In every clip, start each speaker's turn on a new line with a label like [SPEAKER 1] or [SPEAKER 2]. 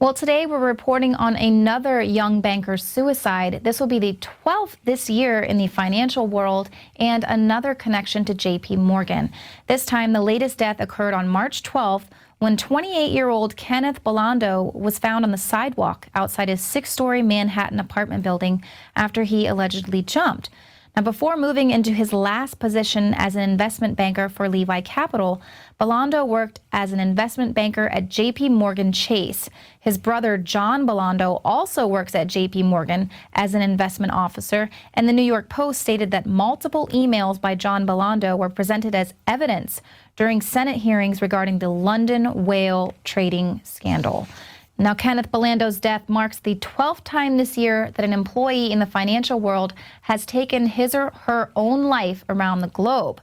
[SPEAKER 1] Well, today we're reporting on another young banker's suicide. This will be the 12th this year in the financial world and another connection to JP Morgan. This time, the latest death occurred on March 12th when 28-year-old Kenneth Bellando was found on the sidewalk outside his 6-story Manhattan apartment building after he allegedly jumped. Now, before moving into his last position as an investment banker for Levi Capital, Bellando worked as an investment banker at JP Morgan Chase. His brother, John Bellando, also works at JP Morgan as an investment officer, and the New York Post stated that multiple emails by John Bellando were presented as evidence during Senate hearings regarding the London whale trading scandal. Now, Kenneth Bellando's death marks the 12th time this year that an employee in the financial world has taken his or her own life around the globe.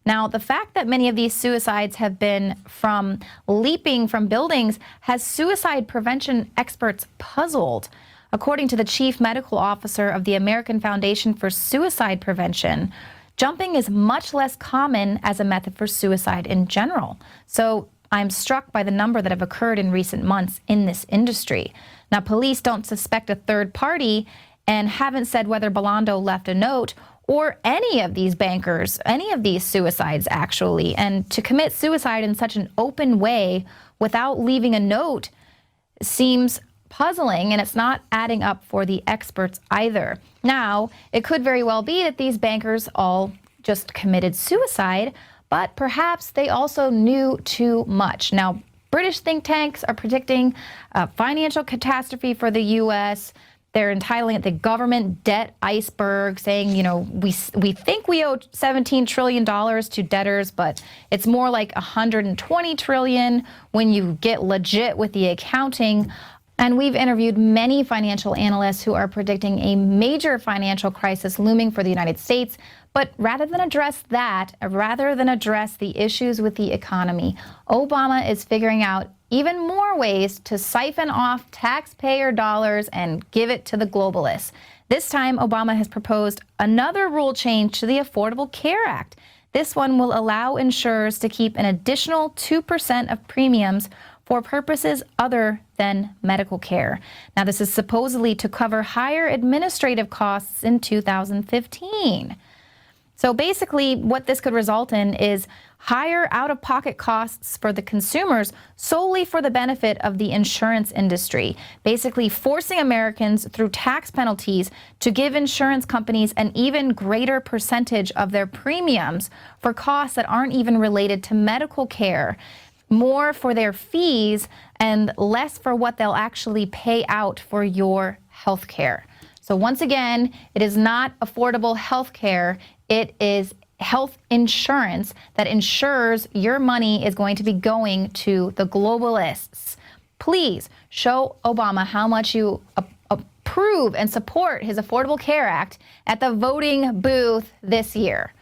[SPEAKER 1] Now, the fact that many of these suicides have been from leaping from buildings has suicide prevention experts puzzled. According to the chief medical officer of the American Foundation for Suicide Prevention, jumping is much less common as a method for suicide in general. So I'm struck by the number that have occurred in recent months in this industry. Now, police don't suspect a third party and haven't said whether Bellando left a note or any of these bankers, any of these suicides, actually. And to commit suicide in such an open way without leaving a note seems puzzling, and it's not adding up for the experts either. Now, it could very well be that these bankers all just committed suicide, but perhaps they also knew too much. Now, British think tanks are predicting a financial catastrophe for the U.S. They're entitling it the government debt iceberg, saying, you know, we think we owe $17 trillion to debtors, but it's more like $120 trillion when you get legit with the accounting. And we've interviewed many financial analysts who are predicting a major financial crisis looming for the United States. But rather than address that, rather than address the issues with the economy, Obama is figuring out even more ways to siphon off taxpayer dollars and give it to the globalists. This time, Obama has proposed another rule change to the Affordable Care Act. This one will allow insurers to keep an additional 2% of premiums for purposes other than medical care. Now, this is supposedly to cover higher administrative costs in 2015. So basically, what this could result in is higher out-of-pocket costs for the consumers solely for the benefit of the insurance industry, basically forcing Americans through tax penalties to give insurance companies an even greater percentage of their premiums for costs that aren't even related to medical care, more for their fees and less for what they'll actually pay out for your health care. So once again, it is not affordable health care. It is health insurance that ensures your money is going to be going to the globalists. Please show Obama how much you approve and support his Affordable Care Act at the voting booth this year.